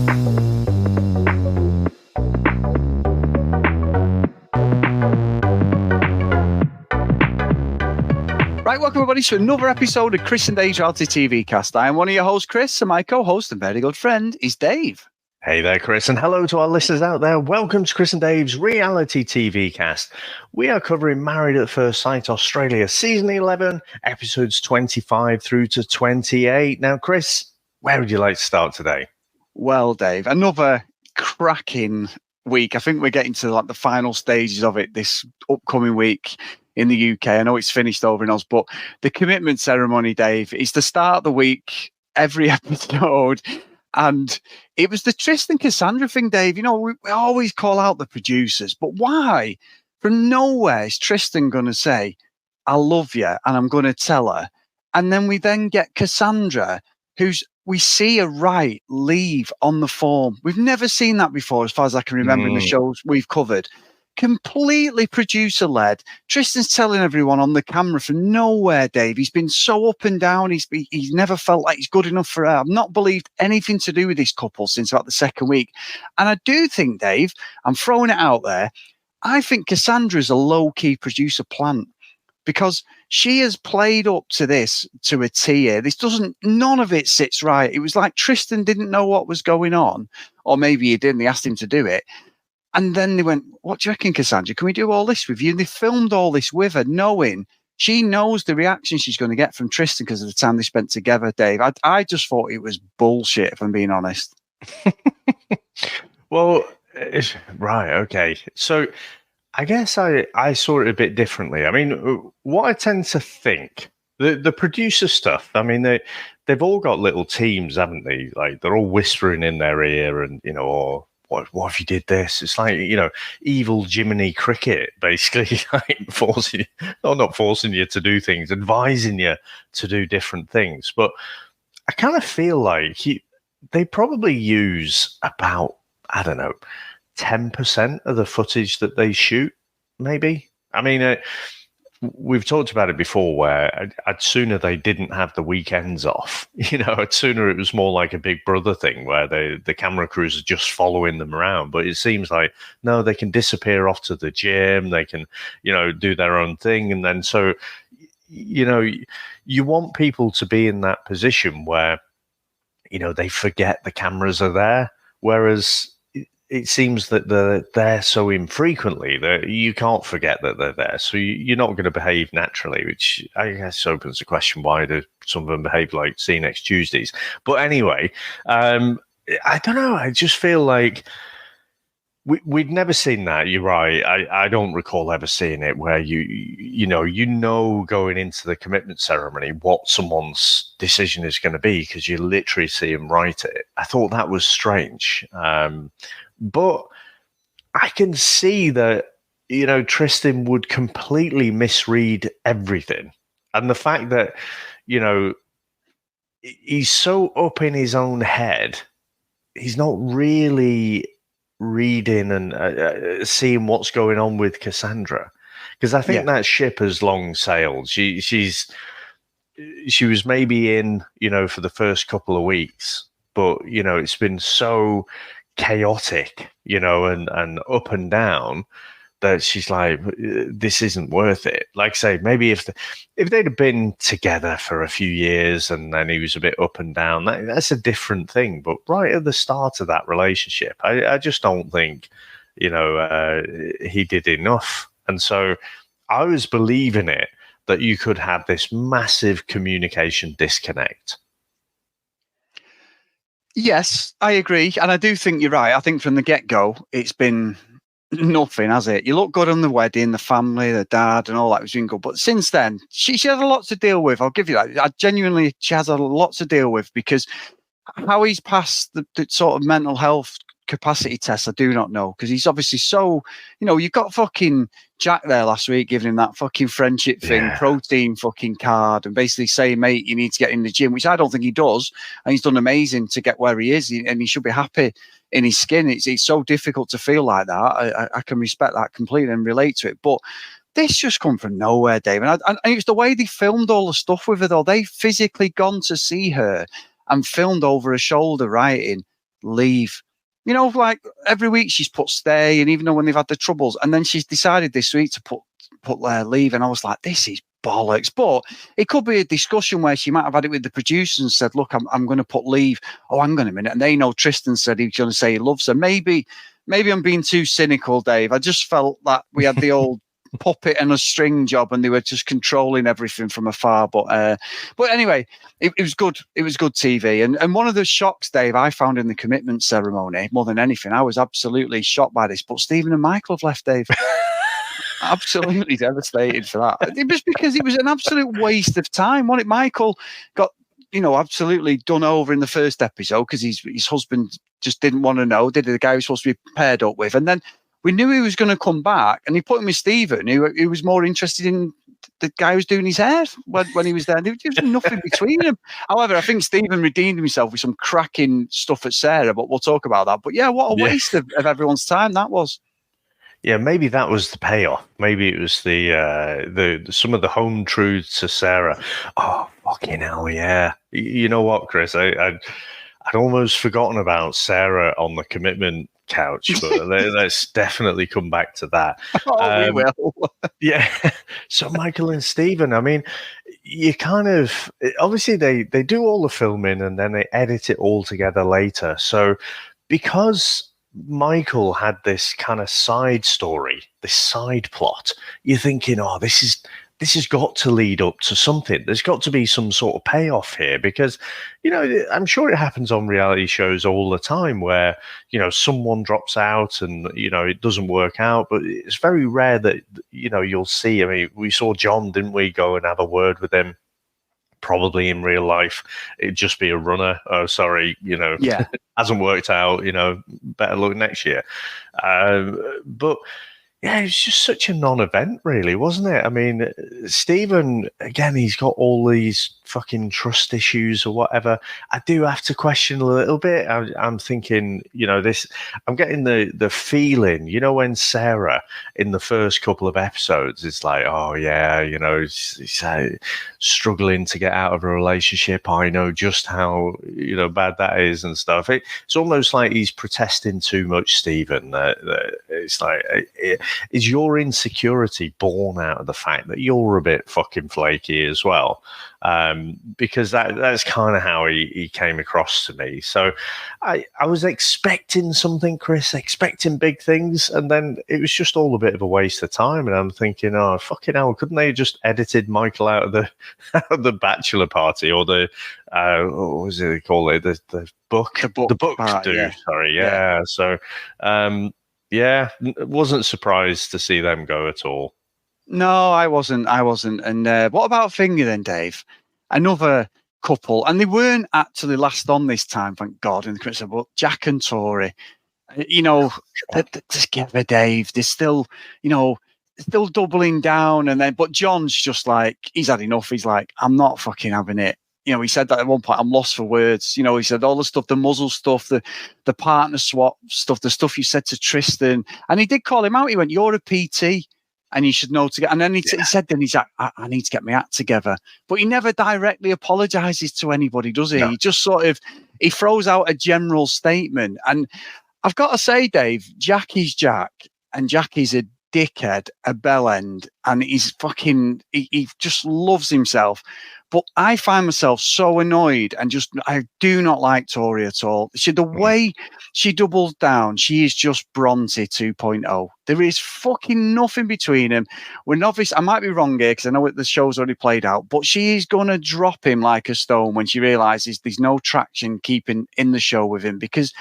Right, welcome everybody to another episode of Chris and Dave's Reality TV Cast. I am one of your hosts, Chris, and my co-host and very good friend is Dave. Hey there, Chris, and hello to our listeners out there. Welcome to Chris and Dave's Reality TV Cast. We are covering Married at First Sight Australia, Season 11, episodes 25 through to 28. Now, Chris, where would you like to start today? Well, Dave, another cracking week. I think we're getting to like the final stages of it this upcoming week in the UK. I know it's finished over in Oz, but the commitment ceremony, Dave, is the start of the week, every episode. And it was the Tristan Cassandra thing, Dave. You know, we always call out the producers, but why? From nowhere is Tristan going to say, I love you, and I'm going to tell her. And then we then get Cassandra, we see her leave on the phone. We've never seen that before, as far as I can remember in the shows we've covered. Completely producer-led. Tristan's telling everyone on the camera from nowhere, Dave. He's been so up and down. He's never felt like he's good enough for her. I've not believed anything to do with this couple since about the second week. And I do think, Dave, I'm throwing it out there, I think Cassandra's a low-key producer plant because she has played up to this to a T here. None of it sits right. It was like Tristan didn't know what was going on, or maybe he didn't. They asked him to do it. And then they went, what do you reckon, Cassandra? Can we do all this with you? And they filmed all this with her, knowing she knows the reaction she's going to get from Tristan because of the time they spent together, Dave. I just thought it was bullshit, if I'm being honest. Well, right, okay. So I guess I saw it a bit differently. I mean, what I tend to think, the producer stuff, I mean, they've all got little teams, haven't they? Like, they're all whispering in their ear and, you know, or what if you did this? It's like, you know, evil Jiminy Cricket, basically, like not forcing you to do things, advising you to do different things. But I kind of feel like they probably use about, I don't know, 10% of the footage that they shoot, maybe. I mean, we've talked about it before where I'd sooner they didn't have the weekends off. You know, I'd sooner it was more like a Big Brother thing where the camera crews are just following them around. But it seems like, no, they can disappear off to the gym. They can, you know, do their own thing. And then so, you know, you want people to be in that position where, you know, they forget the cameras are there. Whereas it seems that they're there so infrequently that you can't forget that they're there. So you're not going to behave naturally, which I guess opens the question, why do some of them behave like See You Next Tuesdays? But anyway, I don't know. I just feel like we'd never seen that. You're right. I don't recall ever seeing it where you know going into the commitment ceremony what someone's decision is going to be because you literally see them write it. I thought that was strange. But I can see that, you know, Tristan would completely misread everything. And the fact that, you know, he's so up in his own head, he's not really reading and seeing what's going on with Cassandra. Because I think that ship has long sailed. She was maybe in, you know, for the first couple of weeks. But, you know, it's been so chaotic, you know, and up and down that she's like, this isn't worth it. Like I say, maybe if they'd have been together for a few years and then he was a bit up and down, that's a different thing. But right at the start of that relationship, I just don't think, you know, he did enough. And so I was believing it that you could have this massive communication disconnect. Yes, I agree. And I do think you're right. I think from the get-go, it's been nothing, has it? You look good on the wedding, the family, the dad, and all that was doing good. But since then, she had a lot to deal with. I'll give you that. She has a lot to deal with because how he's passed the sort of mental health capacity test, I do not know, because he's obviously so, you know, you've got fucking Jack there last week giving him that fucking friendship thing, protein fucking card, and basically saying, mate, you need to get in the gym, which I don't think he does. And he's done amazing to get where he is, and he should be happy in his skin. It's so difficult to feel like that. I can respect that completely and relate to it. But this just come from nowhere, Dave. And it was the way they filmed all the stuff with her, though. They physically gone to see her and filmed over her shoulder writing, leave. You know, like every week she's put stay, and even though when they've had the troubles, and then she's decided this week to put leave, and I was like, this is bollocks. But it could be a discussion where she might have had it with the producers and said, look, I'm going to put leave. Oh, hang on a minute. And they know Tristan said he's going to say he loves her. Maybe I'm being too cynical, Dave. I just felt that we had the old puppet and a string job, and they were just controlling everything from afar. But anyway, it was good. It was good TV. And one of the shocks, Dave, I found in the commitment ceremony, more than anything, I was absolutely shocked by this. But Stephen and Michael have left, Dave. Absolutely devastated for that. It was because it was an absolute waste of time. Wasn't it? Michael got, absolutely done over in the first episode because his husband just didn't want to know. Did the guy he was supposed to be paired up with? And then we knew he was going to come back, and he put him with Stephen, who was more interested in the guy who was doing his hair when he was there. There was nothing between them. However, I think Stephen redeemed himself with some cracking stuff at Sarah, but we'll talk about that. But yeah, what a waste of everyone's time that was. Yeah, maybe that was the payoff. Maybe it was the some of the home truths to Sarah. Oh, fucking hell, yeah. You know what, Chris? I'd almost forgotten about Sarah on the commitment couch, but let's definitely come back to that. We will. Yeah. So Michael and Stephen, I mean, you kind of obviously they do all the filming and then they edit it all together later. So because Michael had this kind of side story, this side plot, you're thinking, oh, this has got to lead up to something. There's got to be some sort of payoff here because, I'm sure it happens on reality shows all the time where, someone drops out and, it doesn't work out, but it's very rare that, you'll see. I mean, we saw John, didn't we, go and have a word with him? Probably in real life, it'd just be a runner. Oh, sorry, hasn't worked out, better luck next year. But yeah, it's just such a non-event, really, wasn't it? I mean, Stephen, again, he's got all these fucking trust issues or whatever. I do have to question a little bit. I'm thinking, I'm getting the feeling, when Sarah in the first couple of episodes is like, oh yeah, he's struggling to get out of a relationship. I know just how, bad that is and stuff. It's almost like he's protesting too much, Stephen. It's like, is your insecurity born out of the fact that you're a bit fucking flaky as well? Because that's kind of how he came across to me. So I was expecting something, Chris, expecting big things, and then it was just all a bit of a waste of time. And I'm thinking, oh fucking hell, couldn't they have just edited Michael out of the bachelor party or the what was it they call it, the book part, do? Yeah. Sorry, yeah. So wasn't surprised to see them go at all. No, I wasn't. And what about Finger then, Dave? Another couple, and they weren't actually last on this time, thank God. In the Christmas, but Jack and Tori, together, Dave. They're still, still doubling down, but John's just like he's had enough. He's like, I'm not fucking having it. He said that at one point. I'm lost for words. He said all the stuff, the muzzle stuff, the partner swap stuff, the stuff you said to Tristan, and he did call him out. He went, "You're a PT." And you should know to get. And then he said, then he's like, I need to get my act together. But he never directly apologizes to anybody, does he? No. He just sort of, he throws out a general statement. And I've got to say, Dave, Jack is Jack, and Jack is a dickhead, a bellend, and he's fucking, he just loves himself. But I find myself so annoyed and I do not like Tori at all. The way she doubles down, she is just Bronte 2.0. There is fucking nothing between them. We're obviously, I might be wrong here because I know the show's already played out, but she is going to drop him like a stone when she realizes there's no traction keeping in the show with him because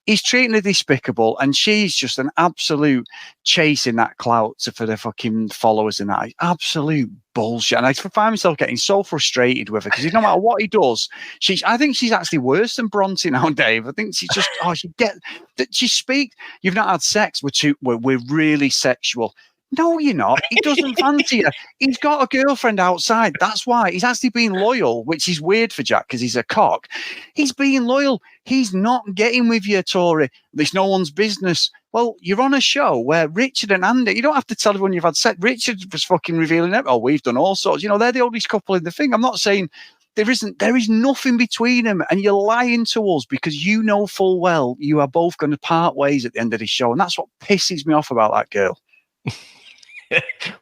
he's treating her despicable, and she's just an absolute chasing that clout for the fucking followers and that. Absolute bullshit. And I find myself getting so frustrated with her because no matter what he does, I think she's actually worse than Bronte now, Dave. I think she's just, she speaks, you've not had sex, we're really sexual. No, you're not. He doesn't fancy her. He's got a girlfriend outside. That's why. He's actually being loyal, which is weird for Jack because he's a cock. He's being loyal. He's not getting with you, Tori. It's no one's business. Well, you're on a show where Richard and Andy, you don't have to tell everyone you've had sex. Richard was fucking revealing it. Oh, we've done all sorts. They're the oldest couple in the thing. I'm not saying there is nothing between them, and you're lying to us because you know full well you are both going to part ways at the end of this show, and that's what pisses me off about that girl.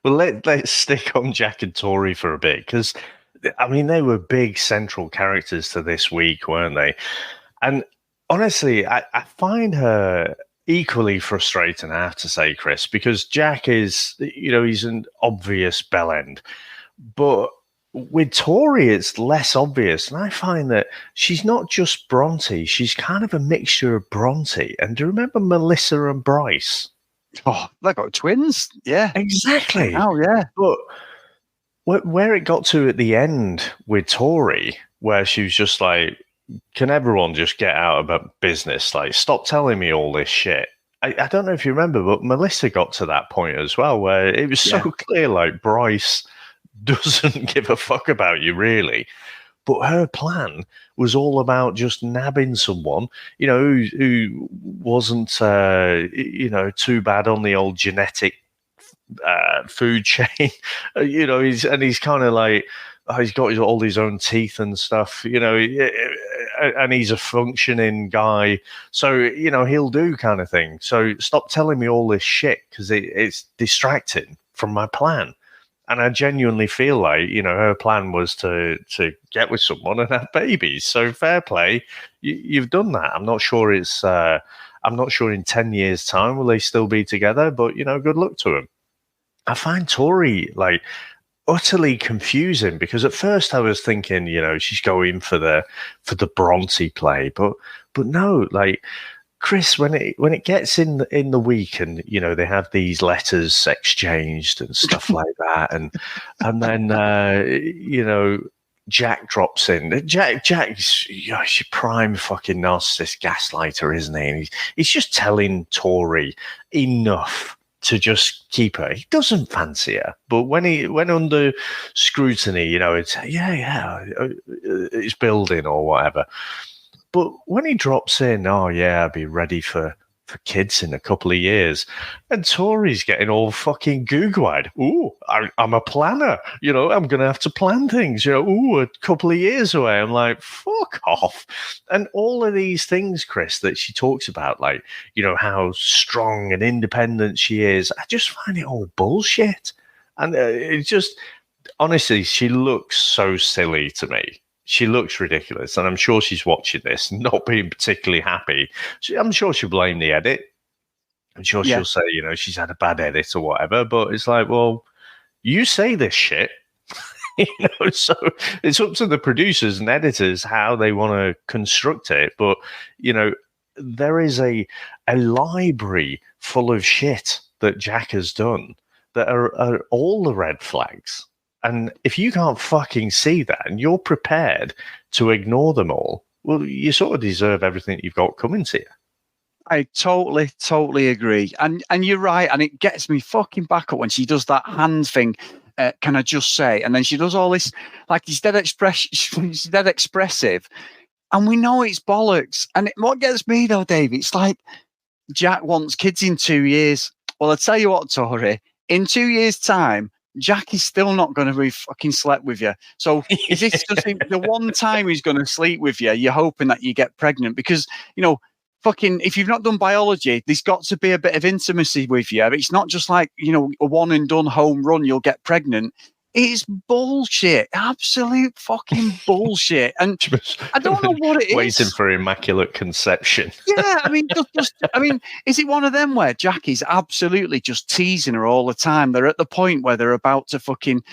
Well, let's stick on Jack and Tori for a bit, because I mean they were big central characters to this week, weren't they? And honestly, I find her equally frustrating, I have to say, Chris, because Jack is, he's an obvious bellend, but with Tori, it's less obvious. And I find that she's not just Bronte, she's kind of a mixture of Bronte. And do you remember Melissa and Bryce? Oh, they got twins. Yeah. Exactly. Oh, yeah. But where it got to at the end with Tori, where she was just like, can everyone just get out of a business? Like, stop telling me all this shit. I don't know if you remember, but Melissa got to that point as well, where it was so clear, like, Bryce doesn't give a fuck about you, really. But her plan was all about just nabbing someone, who wasn't, too bad on the old genetic food chain. He's kind of like, he's got all his own teeth and stuff, and he's a functioning guy. So, he'll do kind of thing. So stop telling me all this shit, because it's distracting from my plan. And I genuinely feel like, her plan was to get with someone and have babies. So fair play, you've done that. I'm not sure in 10 years' time will they still be together, but, good luck to them. I find Tori, like, utterly confusing, because at first I was thinking, she's going for the Bronte play, but no, like, Chris, when it gets in the week and they have these letters exchanged and stuff like that, and then Jack drops in. Jack's she's prime fucking narcissist gaslighter, isn't he? And he's just telling Tori enough to just keep her. He doesn't fancy her, but when under scrutiny, it's it's building or whatever. But when he drops in, I'll be ready for kids in a couple of years, and Tori's getting all fucking goo-eyed. Ooh, I'm a planner. I'm going to have to plan things. Ooh, a couple of years away. I'm like, fuck off. And all of these things, Chris, that she talks about, like, how strong and independent she is, I just find it all bullshit. And it just, honestly, she looks so silly to me. She looks ridiculous, and I'm sure she's watching this, not being particularly happy. I'm sure she'll blame the edit. I'm sure she'll say, she's had a bad edit or whatever. But it's like, well, you say this shit, So it's up to the producers and editors how they want to construct it. But there is a library full of shit that Jack has done that are all the red flags. And if you can't fucking see that and you're prepared to ignore them all, well, you sort of deserve everything you've got coming to you. I totally agree. And you're right. And it gets me fucking back up when she does that hand thing. Can I just say? And then she does all this, like, she's dead expressive. And we know it's bollocks. And what gets me, though, Dave, it's like Jack wants kids in 2 years. Well, I tell you what, Tori, in 2 years' time, Jack is still not going to be fucking slept with you. So is this just the one time he's going to sleep with you? You're hoping that you get pregnant because, fucking, if you've not done biology, there's got to be a bit of intimacy with you. It's not just like, a one and done home run, you'll get pregnant. It's bullshit. Absolute fucking bullshit. And I don't know what it is. Waiting for immaculate conception. Yeah, I mean, is it one of them where Jack is absolutely just teasing her all the time? They're at the point where they're about to fucking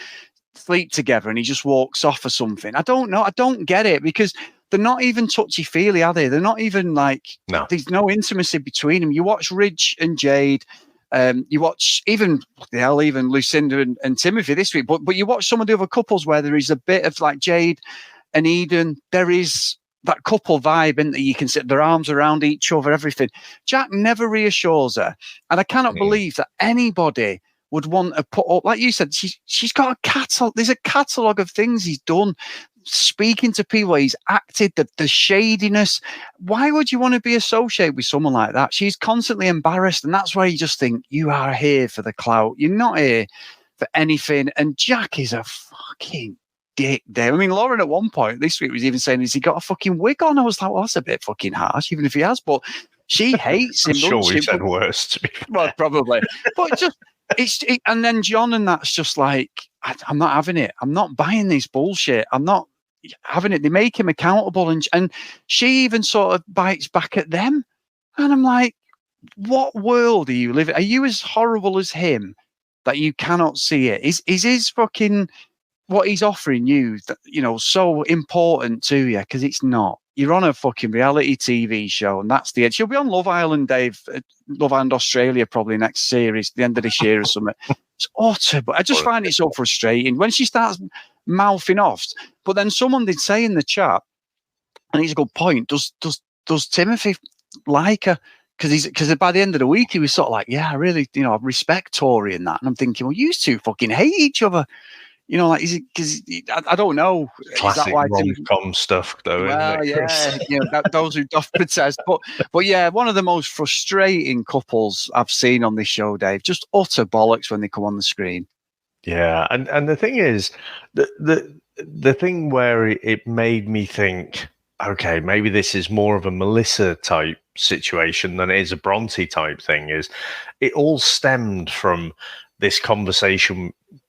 sleep together and he just walks off or something. I don't know. I don't get it because they're not even touchy-feely, are they? They're not even like, there's no intimacy between them. You watch Ridge and Jade. You watch even Lucinda and Timothy this week, but you watch some of the other couples where there is a bit of like Jade and Eden. There is that couple vibe, and you can sit their arms around each other, everything. Jack never reassures her, and I cannot believe that anybody would want to put up, like you said, she's got a catalog. There's a catalog of things he's done. Speaking to people, he's acted, the shadiness. Why would you want to be associated with someone like that? She's constantly embarrassed, and that's why you just think you are here for the clout. You're not here for anything. And Jack is a fucking dick, Dave. I mean, Lauren at one point this week was even saying, has he got a fucking wig on? I was like, well, that's a bit fucking harsh, even if he has. But she hates him. I'm sure we she? said worse, to be fair. Well, probably. But just, and then John and that's just like, I'm not having it. I'm not buying this bullshit. I'm not having it. They make him accountable. And she even sort of bites back at them. And I'm like, what world are you living? Are you as horrible as him that you cannot see it? Is his fucking, what he's offering you, so important to you? Because it's not. You're on a fucking reality TV show, and that's the end. She'll be on Love Island, Dave. Love Island Australia, probably next series, the end of this year or something. It's utter, but I just find it so frustrating when she starts mouthing off. But then someone did say in the chat, and it's a good point. Does Timothy like her? Because by the end of the week, he was sort of like, yeah, I really, I respect Tori and that. And I'm thinking, well, you two fucking hate each other. Is it because I don't know? Classic rom-com stuff, though. Well, isn't it, yeah, those who doth protest. But yeah, one of the most frustrating couples I've seen on this show, Dave. Just utter bollocks when they come on the screen. Yeah, and the thing is, the thing where it made me think, okay, maybe this is more of a Melissa type situation than it is a Bronte type thing, is it all stemmed from this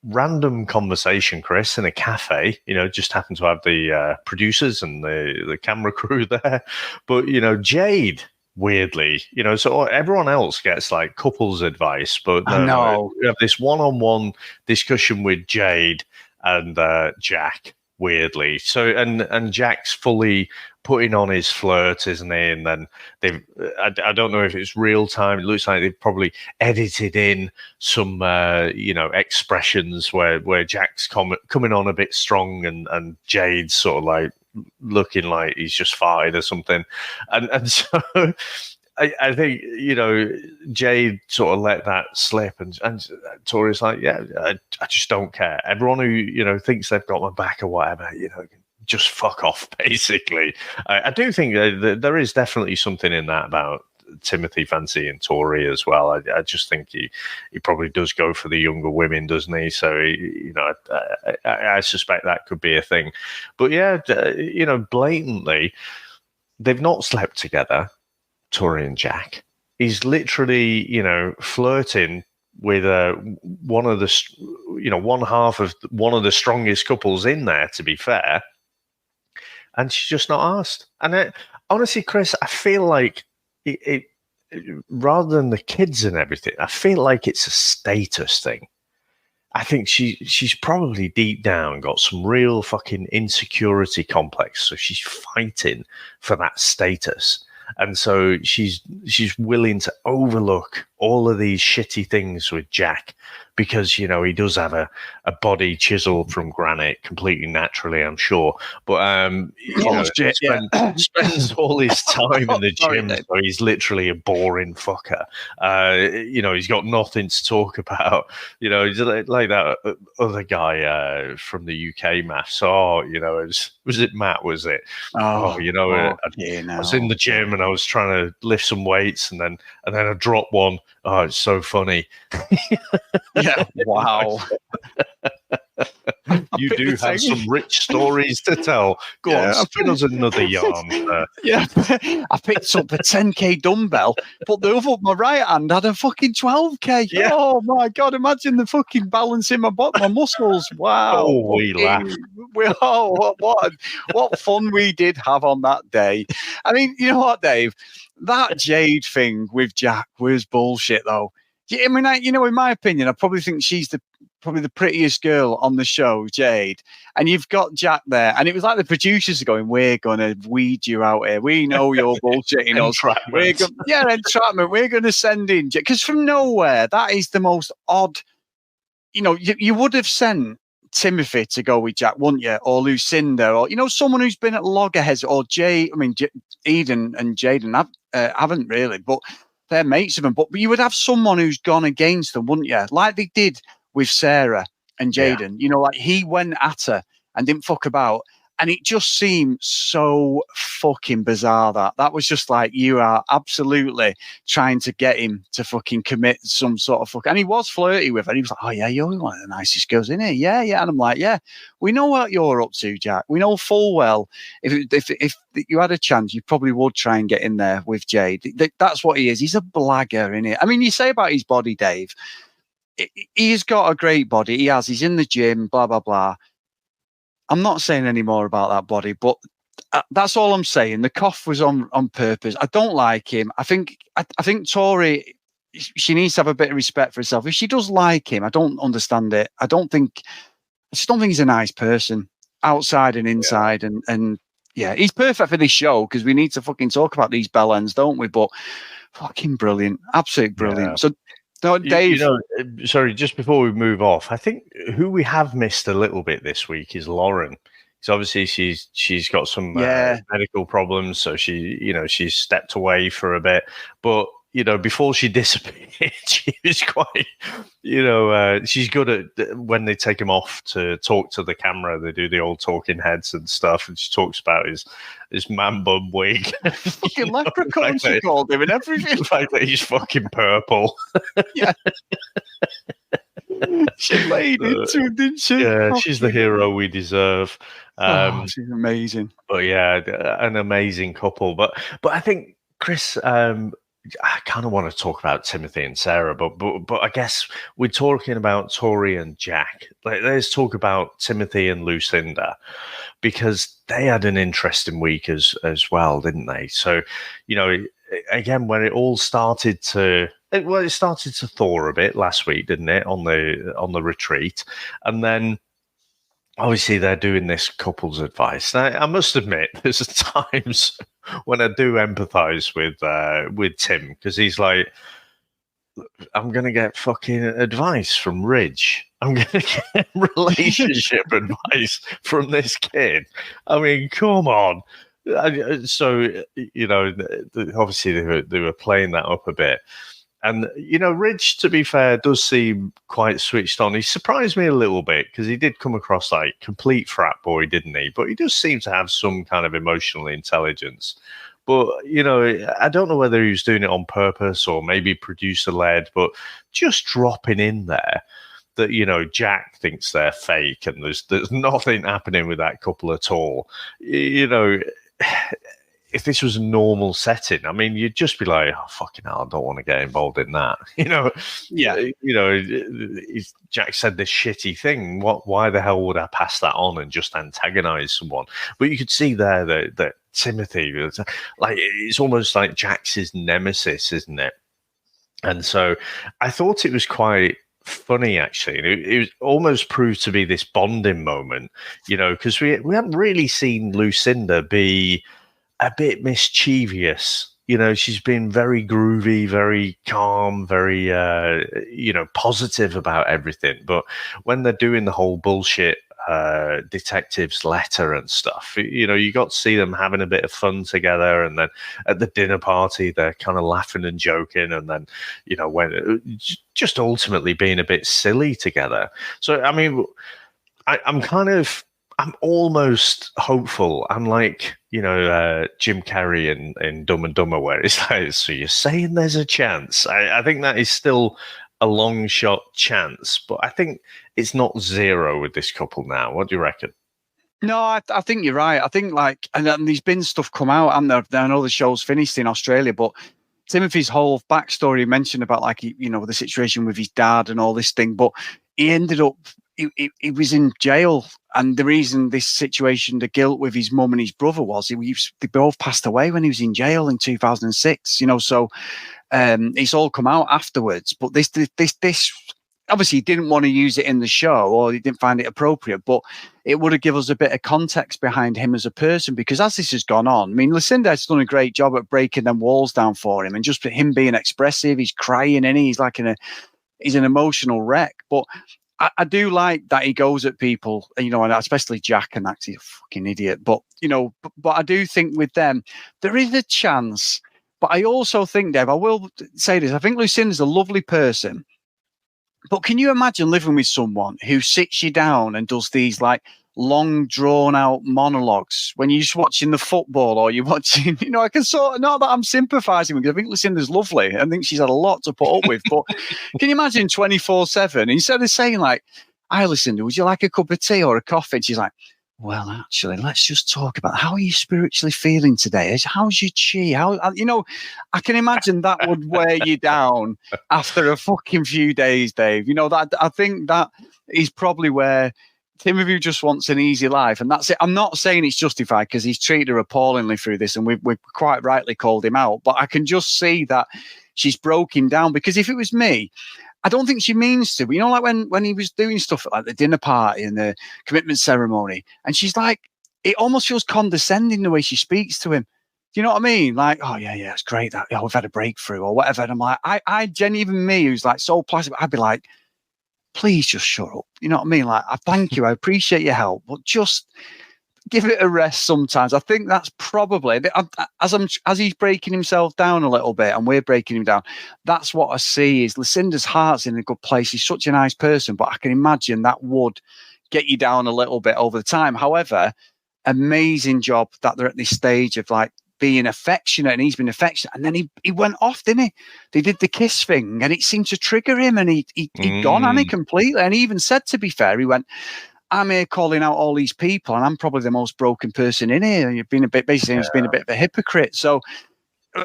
random conversation, Chris, in a cafe. Just happened to have the producers and the camera crew there. But, Jade, weirdly, so everyone else gets like couples advice. But no, we have this one-on-one discussion with Jade and Jack, weirdly. So, and Jack's fully putting on his flirt, isn't he? And then I don't know if it's real time. It looks like they've probably edited in some, expressions where Jack's coming on a bit strong and Jade's sort of like looking like he's just farted or something. And so I think, Jade sort of let that slip and Tori's like, yeah, I just don't care. Everyone who, thinks they've got my back or whatever, just fuck off, basically. I do think that there is definitely something in that about Timothy Fancy and Tori as well. I just think he probably does go for the younger women, doesn't he? So, I suspect that could be a thing. But yeah, blatantly, they've not slept together, Tori and Jack. He's literally, flirting with one of the, one half of one of the strongest couples in there, to be fair. And she's just not asked. And honestly, Chris, I feel like it rather than the kids and everything, I feel like it's a status thing. I think she's probably deep down got some real fucking insecurity complex. So she's fighting for that status. And so she's willing to overlook all of these shitty things with Jack because, he does have a body chiseled from granite completely naturally, I'm sure. But, spends all his time in the gym, so he's literally a boring fucker. He's got nothing to talk about. He's like that other guy from the UK MAFS. Was it Matt, was it? I was in the gym and I was trying to lift some weights and then I dropped one. Oh, it's so funny. Yeah, wow. You do have some rich stories to tell. Go on, spin us another yarn. Yeah, I picked up a 10k dumbbell, but the other, my right hand had a fucking 12k. Yeah. Oh my God, imagine the fucking balance in my muscles. Wow. Oh, we laughed. What fun we did have on that day. I mean, you know what, Dave? That Jade thing with Jack was bullshit, though. I mean, in my opinion, I probably think she's probably the prettiest girl on the show, Jade. And you've got Jack there. And it was like the producers are going, we're going to weed you out here. We know you're bullshitting us. Entrapment. We're going to send in Jack. Because from nowhere, that is the most odd. You would have sent Timothy to go with Jack, wouldn't you? Or Lucinda, or, someone who's been at Loggerheads, or Eden and Jaden haven't really, but they're mates of them. But you would have someone who's gone against them, wouldn't you? Like they did with Sarah and Jaden. Like he went at her and didn't fuck about. And it just seemed so fucking bizarre that was just like, you are absolutely trying to get him to fucking commit some sort of fuck. And he was flirty with her. He was like, oh yeah, you're one of the nicest girls, isn't it? Yeah, yeah. And I'm like, yeah, we know what you're up to, Jack. We know full well if you had a chance, you probably would try and get in there with Jade. That's what he is. He's a blagger, isn't it? I mean, you say about his body, Dave. He's got a great body. He has. He's in the gym, blah, blah, blah. I'm not saying any more about that body, but that's all I'm saying. The cough was on purpose. I don't like him. I think Tori, she needs to have a bit of respect for herself. If she does like him, I don't understand it. I just don't think he's a nice person outside and inside. Yeah. And yeah, he's perfect for this show because we need to fucking talk about these bellends, don't we? But fucking brilliant. Absolutely brilliant. Yeah. So, no, Dave. Sorry, just before we move off, I think who we have missed a little bit this week is Lauren. Because obviously she's got some medical problems, so she's stepped away for a bit. But before she disappeared, she was quite, she's good at when they take him off to talk to the camera. They do the old talking heads and stuff, and she talks about his man bun wig. Fucking leprechaun, she called him and everything. The fact that he's fucking purple. Yeah. She laid into him, didn't she? Yeah, she's the hero we deserve. She's amazing. But yeah, an amazing couple. But I think, Chris, I kind of want to talk about Timothy and Sarah, but I guess we're talking about Tori and Jack. Let's talk about Timothy and Lucinda, because they had an interesting week as well, didn't they? So, again, when it all started to thaw a bit last week, didn't it, on the retreat, and then obviously they're doing this couples advice. Now, I must admit, there's times when I do empathize with Tim, because he's like, I'm going to get fucking advice from Ridge. I'm going to get relationship advice from this kid. I mean, come on. So, obviously they were playing that up a bit. And, Ridge, to be fair, does seem quite switched on. He surprised me a little bit because he did come across like complete frat boy, didn't he? But he does seem to have some kind of emotional intelligence. But, I don't know whether he was doing it on purpose or maybe producer-led, but just dropping in there that, Jack thinks they're fake and there's nothing happening with that couple at all. If this was a normal setting, I mean, you'd just be like, oh, fucking hell, I don't want to get involved in that. Yeah. Jack said this shitty thing. Why the hell would I pass that on and just antagonize someone? But you could see there that Timothy, like, it's almost like Jack's his nemesis, isn't it? And so I thought it was quite funny, actually. It was almost proved to be this bonding moment, because we haven't really seen Lucinda be a bit mischievous. She's been very groovy, very calm, very, positive about everything. But when they're doing the whole bullshit detective's letter and stuff, you got to see them having a bit of fun together. And then at the dinner party, they're kind of laughing and joking. And then, when just ultimately being a bit silly together. So, I mean, I'm almost hopeful. I'm like, Jim Carrey in Dumb and Dumber, where it's like, so you're saying there's a chance. I think that is still a long shot chance, but I think it's not zero with this couple now. What do you reckon? No, I think you're right. I think and there's been stuff come out, and I know the show's finished in Australia, but Timothy's whole backstory mentioned about the situation with his dad and all this thing, but he ended up, he was in jail, and the reason this situation, the guilt with his mum and his brother was they both passed away when he was in jail in 2006. So it's all come out afterwards. But this obviously he didn't want to use it in the show, or he didn't find it appropriate. But it would have given us a bit of context behind him as a person, because as this has gone on, I mean, Lucinda's done a great job at breaking them walls down for him, and just him being expressive. He's crying, and he's like he's an emotional wreck, but I do like that he goes at people, and especially Jack, and that's a fucking idiot. But, but I do think with them, there is a chance. But I also think, Dave, I will say this, I think Lucinda's a lovely person. But can you imagine living with someone who sits you down and does these long drawn out monologues when you're just watching the football or you're watching, I can not that I'm sympathizing with, because I think Lucinda's lovely. I think she's had a lot to put up with, but can you imagine 24/7 instead of saying like, "Hi Lucinda, would you like a cup of tea or a coffee?" And she's like, "Well, actually, let's just talk about how are you spiritually feeling today? How's your chi? I can imagine that would wear you down after a fucking few days, Dave. That I think that is probably where Timothy just wants an easy life, and that's it. I'm not saying it's justified because he's treated her appallingly through this, and we've quite rightly called him out. But I can just see that she's broke him down, because if it was me, I don't think she means to. But like when he was doing stuff at like the dinner party and the commitment ceremony, and she's like, it almost feels condescending the way she speaks to him. Do you know what I mean? Like, "Oh yeah, it's great that we've had a breakthrough," or whatever. And I'm like, I genuinely, even me, who's like so plastic, I'd be like, please just shut up. You know what I mean? Like, I thank you, I appreciate your help, but just give it a rest sometimes. I think that's probably, as he's breaking himself down a little bit and we're breaking him down, that's what I see is Lucinda's heart's in a good place. He's such a nice person, but I can imagine that would get you down a little bit over the time. However, amazing job that they're at this stage of like being affectionate, and he's been affectionate, and then he went off, didn't he? They did the kiss thing, and it seemed to trigger him, and he'd gone on it completely. And he even said, to be fair, he went, "I'm here calling out all these people, and I'm probably the most broken person in here. And you've been he's been a bit of a hypocrite." So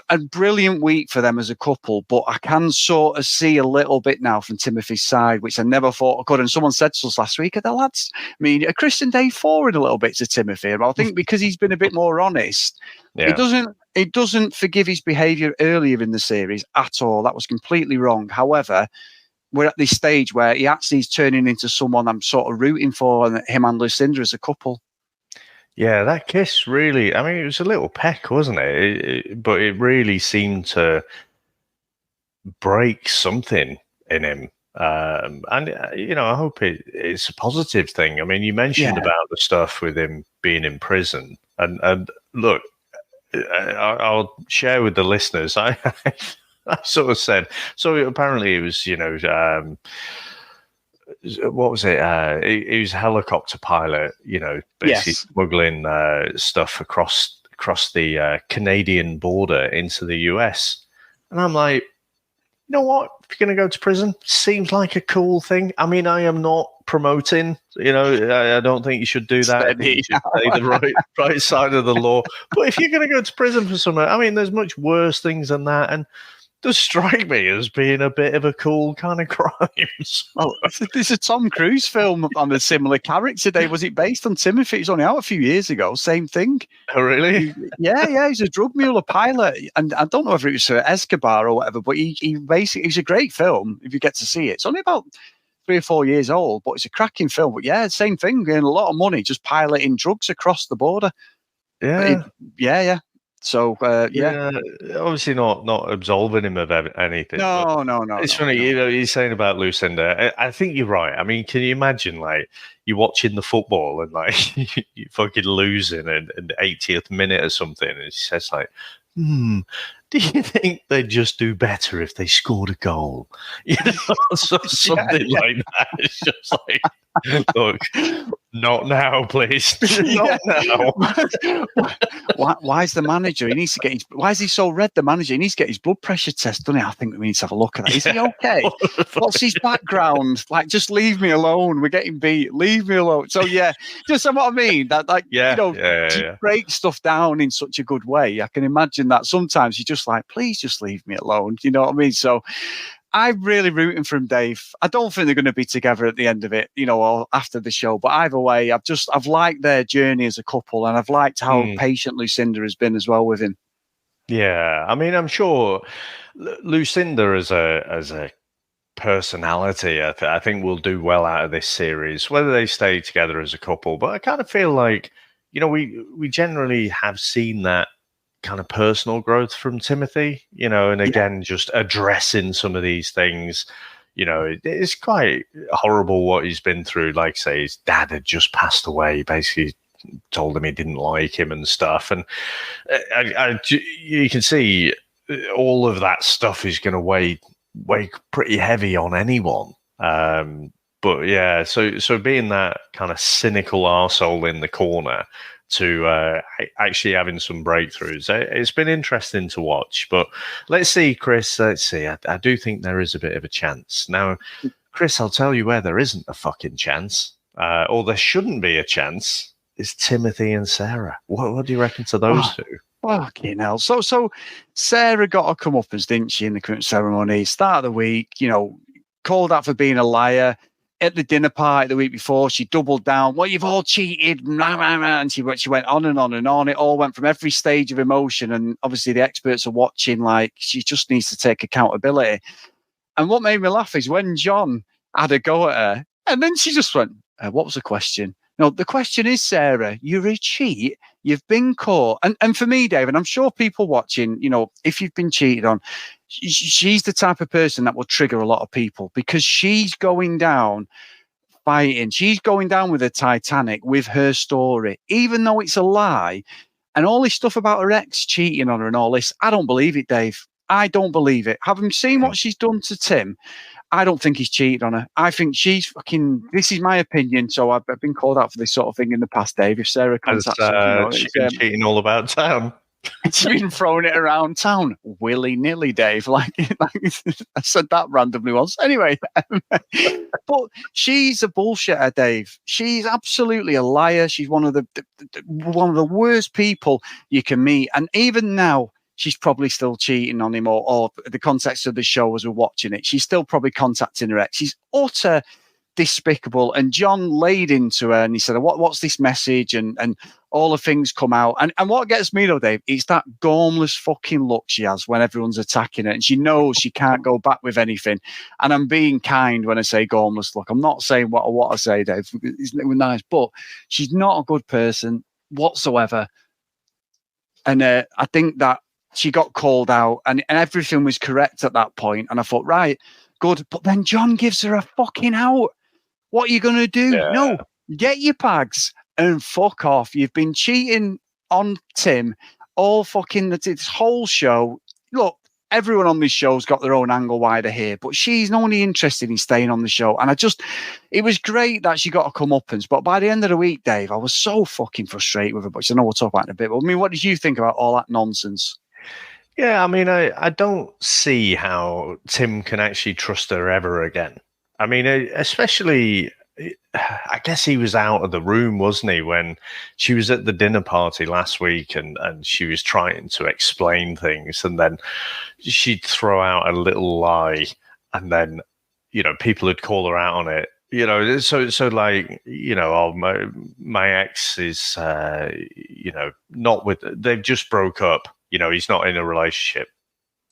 a brilliant week for them as a couple, but I can sort of see a little bit now from Timothy's side, which I never thought I could. And someone said to us last week, "The lads, a Christian Day forward a little bit to Timothy." And I think because he's been a bit more honest, he doesn't forgive his behaviour earlier in the series at all. That was completely wrong. However, we're at this stage where he actually is turning into someone I'm sort of rooting for, and him and Lucinda as a couple. Yeah, that kiss really, it was a little peck, wasn't it? But it really seemed to break something in him. And, I hope it's a positive thing. You mentioned about the stuff with him being in prison. And look, I'll share with the listeners. I sort of said, so apparently it was, what was it? He was a helicopter pilot, basically smuggling stuff across the Canadian border into the US. And I'm like, you know what? If you're going to go to prison, seems like a cool thing. I am not promoting, I don't think you should do that. I think you should play the right side of the law. But if you're going to go to prison for something, there's much worse things than that. And does strike me as being a bit of a cool kind of crimes. Well, there's a Tom Cruise film on a similar character. Dave, was it based on Timothy? It was only out a few years ago. Same thing. Oh, really? Yeah. He's a drug mule pilot, and I don't know if it was for Escobar or whatever. But he basically, it was a great film if you get to see it. It's only about 3 or 4 years old, but it's a cracking film. But yeah, same thing. Getting a lot of money just piloting drugs across the border. Yeah. Yeah. So obviously not absolving him of anything. No. It's funny, you're saying about Lucinda. I think you're right. Can you imagine like you're watching the football and like you fucking losing in the 80th minute or something, and she says like, "Do you think they'd just do better if they scored a goal?" Something like that. It's just like, look, not now, please. Not now. Why is the manager? He needs to get why is he so red? The manager, he needs to get his blood pressure test, doesn't he? I think we need to have a look at that. Is he okay? What's his background? Like, just leave me alone. We're getting beat. Leave me alone. So just what I mean. That break stuff down in such a good way. I can imagine that sometimes you're just like, please just leave me alone. You know what I mean? So I'm really rooting for him, Dave. I don't think they're going to be together at the end of it, or after the show. But either way, I've liked their journey as a couple, and I've liked how patient Lucinda has been as well with him. Yeah, I'm sure Lucinda as a personality, I think will do well out of this series, whether they stay together as a couple. But I kind of feel like, we generally have seen that kind of personal growth from Timothy, and again, just addressing some of these things. It's quite horrible what he's been through. Like, say, his dad had just passed away, basically told him he didn't like him and stuff. And you can see all of that stuff is going to weigh pretty heavy on anyone. But But yeah, so being that kind of cynical arsehole in the corner to actually having some breakthroughs, it's been interesting to watch. But let's see, Chris. Let's see. I do think there is a bit of a chance now. Chris, I'll tell you where there isn't a fucking chance, or there shouldn't be a chance, is Timothy and Sarah. What do you reckon to those two? Fucking hell. So Sarah got her comeuppance, didn't she, in the commitment ceremony? Start of the week, called out for being a liar. At the dinner party the week before, she doubled down. Well, you've all cheated. And she went on and on and on. It all went from every stage of emotion. And obviously the experts are watching, like, she just needs to take accountability. And what made me laugh is when John had a go at her, and then she just went, what was the question? No, the question is, Sarah, you're a cheat. You've been caught. And for me, Dave, and I'm sure people watching, if you've been cheated on, she's the type of person that will trigger a lot of people because she's going down fighting. She's going down with the Titanic with her story, even though it's a lie. And all this stuff about her ex cheating on her and all this, I don't believe it, Dave. I don't believe it. Having seen what she's done to Tim, I don't think he's cheated on her. I think she's fucking. This is my opinion. So I've been called out for this sort of thing in the past, Dave. If Sarah contacts she's been cheating all about town. She's been throwing it around town willy nilly, Dave. Like I said that randomly once. Anyway, but she's a bullshitter, Dave. She's absolutely a liar. She's one of the worst people you can meet. And even now, she's probably still cheating on him, or the context of the show as we're watching it, she's still probably contacting her ex. She's utter despicable. And John laid into her and he said, what's this message? And all the things come out. And what gets me though, Dave, is that gormless fucking look she has when everyone's attacking her. And she knows she can't go back with anything. And I'm being kind when I say gormless look. I'm not saying what I say, Dave. It's nice, but she's not a good person whatsoever. And I think that she got called out and everything was correct at that point. And I thought, right, good. But then John gives her a fucking out. What are you going to do? Yeah. No, get your bags and fuck off. You've been cheating on Tim all fucking this whole show. Look, everyone on this show's got their own angle why they're here, but she's only interested in staying on the show. And it was great that she got a comeuppance. But by the end of the week, Dave, I was so fucking frustrated with her. But I know we'll talk about it in a bit. But I mean, what did you think about all that nonsense? Yeah, I mean, I don't see how Tim can actually trust her ever again. I mean, especially, I guess he was out of the room, wasn't he, when she was at the dinner party last week and she was trying to explain things and then she'd throw out a little lie and then, people would call her out on it. So like, my ex is, not with, they've just broke up. He's not in a relationship.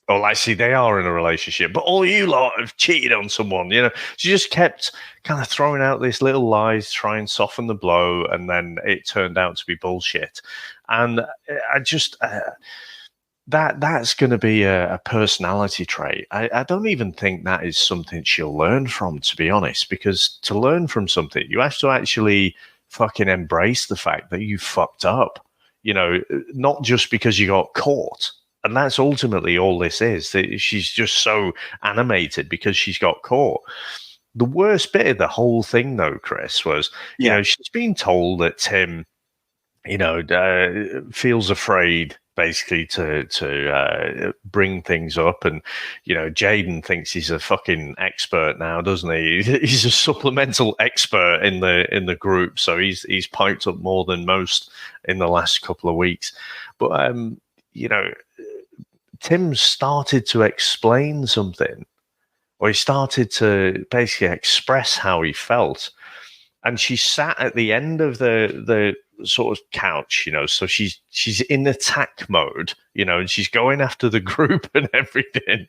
Well, actually, they are in a relationship, but all you lot have cheated on someone. She just kept kind of throwing out these little lies, try and soften the blow, and then it turned out to be bullshit. And I just that's going to be a personality trait. I don't even think that is something she'll learn from, to be honest, because to learn from something, you have to actually fucking embrace the fact that you fucked up. Not just because you got caught. And that's ultimately all this is. That she's just so animated because she's got caught. The worst bit of the whole thing, though, Chris, was, she's been told that Tim, feels afraid, basically, to bring things up. And, Jaden thinks he's a fucking expert now, doesn't he? He's a supplemental expert in the group. So he's piped up more than most in the last couple of weeks. But, Tim started to explain something, or he started to basically express how he felt. And she sat at the end of the sort of couch, so she's in attack mode, and she's going after the group and everything.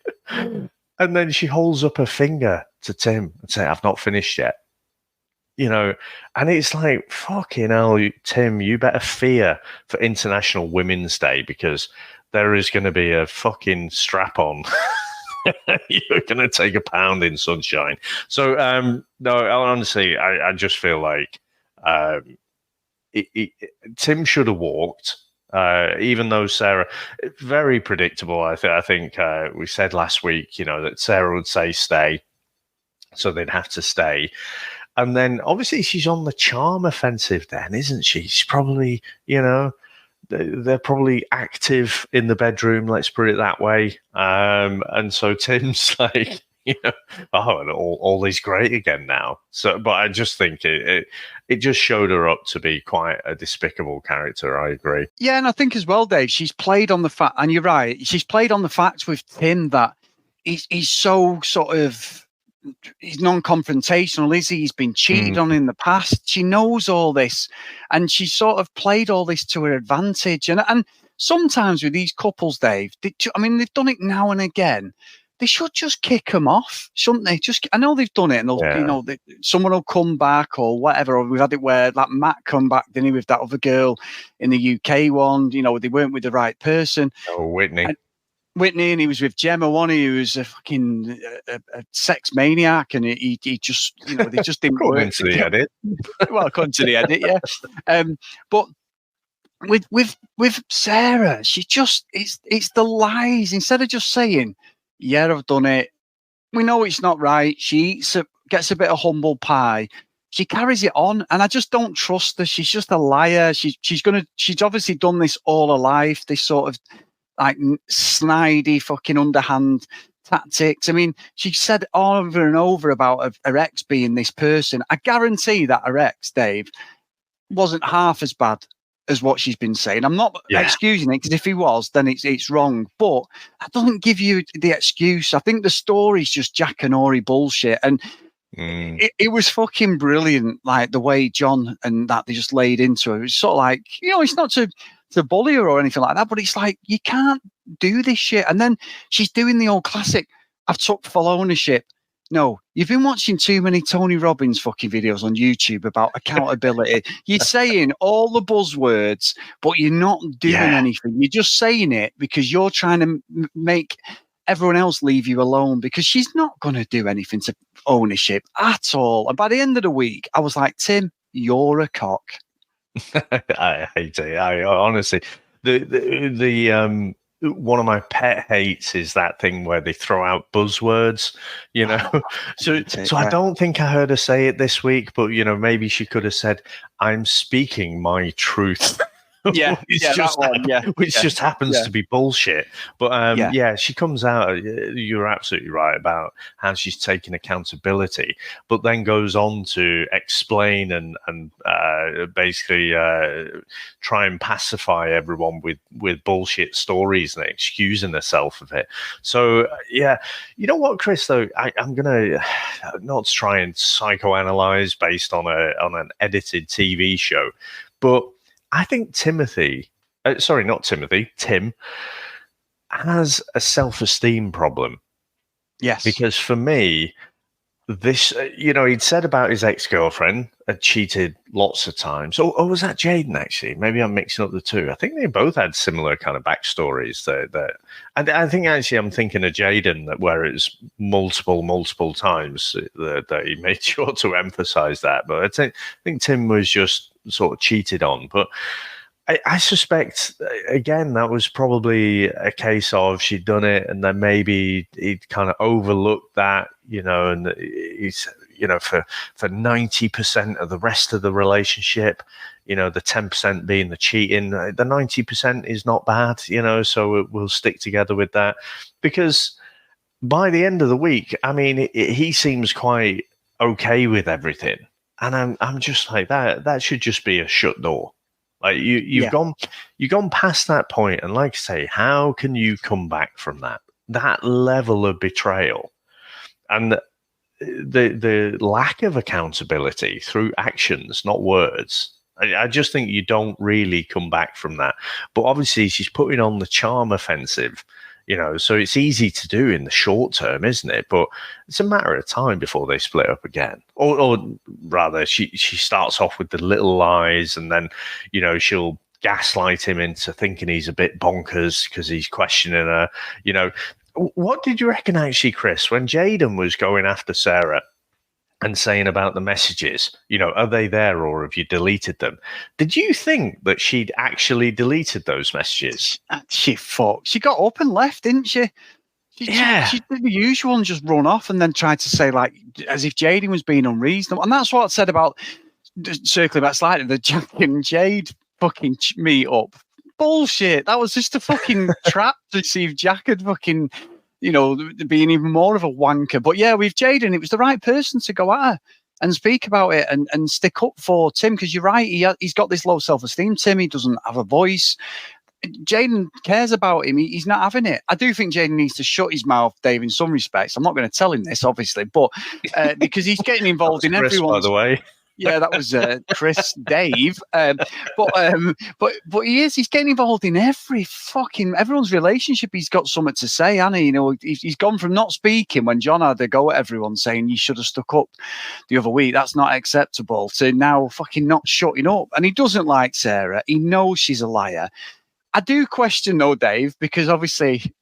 And then she holds up her finger to Tim and say, "I've not finished yet." And it's like, fucking hell, Tim, you better fear for International Women's Day, because there is going to be a fucking strap on. You're going to take a pound in sunshine. So, no, honestly, I just feel like Tim should have walked, even though Sarah, very predictable. I think we said last week, that Sarah would say stay. so they'd have to stay. And then obviously she's on the charm offensive then, isn't she? She's probably, they're probably active in the bedroom, let's put it that way. And so Tim's like, oh, and all is great again now. So, but I just think it just showed her up to be quite a despicable character. I agree. Yeah, and I think as well, Dave, she's played on the fact, and you're right, she's played on the fact with Tim that he's so sort of, he's non-confrontational, is he? He's been cheated on in the past. She knows all this, and she sort of played all this to her advantage. And sometimes with these couples, Dave, they've done it now and again. They should just kick them off, shouldn't they? I know they've done it, and they'll, someone will come back or whatever. Or we've had it where like Matt come back, didn't he, with that other girl in the UK one? They weren't with the right person. Oh, Whitney. And he was with Gemma, who was a fucking a sex maniac, and he just, they just didn't work. According to the edit. Well, according to the edit, yeah. But with Sarah, she just, it's the lies. Instead of just saying, yeah, I've done it, we know it's not right, she gets a bit of humble pie. She carries it on, and I just don't trust her. She's just a liar. She's obviously done this all her life, this sort of like snidey fucking underhand tactics. I mean, she said over and over about her ex being this person. I guarantee that her ex, Dave, wasn't half as bad as what she's been saying. I'm not excusing it, because if he was, then it's wrong. But that doesn't give you the excuse. I think the story's just Jack and Ori bullshit. And it was fucking brilliant, like the way John and that they just laid into it. It was sort of like, it's not to bully her or anything like that, but it's like, you can't do this shit. And then she's doing the old classic, I've took full ownership. No, you've been watching too many Tony Robbins fucking videos on YouTube about accountability. You're saying all the buzzwords, but you're not doing anything. You're just saying it because you're trying to make everyone else leave you alone, because she's not going to do anything to ownership at all. And by the end of the week, I was like, Tim, you're a cock. I hate it. I honestly, the one of my pet hates is that thing where they throw out buzzwords, So I don't think I heard her say it this week, but maybe she could have said, "I'm speaking my truth." Which just happens to be bullshit. But she comes out. You're absolutely right about how she's taking accountability, but then goes on to explain and basically try and pacify everyone with bullshit stories and excusing herself of it. So you know what, Chris? Though I'm gonna not try and psychoanalyze based on an edited TV show, but I think Tim has a self-esteem problem. Yes. Because for me, this, he'd said about his ex-girlfriend had cheated lots of times. Or was that Jaden, actually? Maybe I'm mixing up the two. I think they both had similar kind of backstories. And I think, actually, I'm thinking of Jaden, where it was multiple times that he made sure to emphasize that. But I think Tim was just sort of cheated on. But I suspect, again, that was probably a case of she'd done it, and then maybe he'd kind of overlooked that, and he's, for 90% of the rest of the relationship, the 10% being the cheating, the 90% is not bad, so we'll stick together with that. Because by the end of the week, I mean, he seems quite okay with everything. And I'm just like, that should just be a shut door. Like you've gone past that point, and like I say, how can you come back from that level of betrayal and the lack of accountability through actions, not words? I just think you don't really come back from that. But obviously, she's putting on the charm offensive, so it's easy to do in the short term, isn't it? But it's a matter of time before they split up again. Or rather, she starts off with the little lies, and then, she'll gaslight him into thinking he's a bit bonkers because he's questioning her. What did you reckon, actually, Chris, when Jaden was going after Sarah and saying about the messages, are they there or have you deleted them? Did you think that she'd actually deleted those messages? She got up and left, didn't she? She did the usual and just run off and then tried to say, like, as if Jaden was being unreasonable. And that's what I said about, circling back slightly, the Jack and Jade fucking meet up. Bullshit. That was just a fucking trap to see if Jack had fucking, being even more of a wanker. But yeah, with Jaden, it was the right person to go at her and speak about it and stick up for Tim, because you're right, he's got this low self-esteem, Tim. He doesn't have a voice. Jaden cares about him. He's not having it. I do think Jaden needs to shut his mouth, Dave, in some respects. I'm not going to tell him this, obviously, but because he's getting involved in everyone. By the way. Yeah, that was Chris, Dave. But he's getting involved in everyone's relationship. He's got something to say, hasn't he? He's gone from not speaking when John had to go at everyone saying you should have stuck up the other week, that's not acceptable, to now fucking not shutting up. And he doesn't like Sarah. He knows she's a liar. I do question though, Dave, because obviously,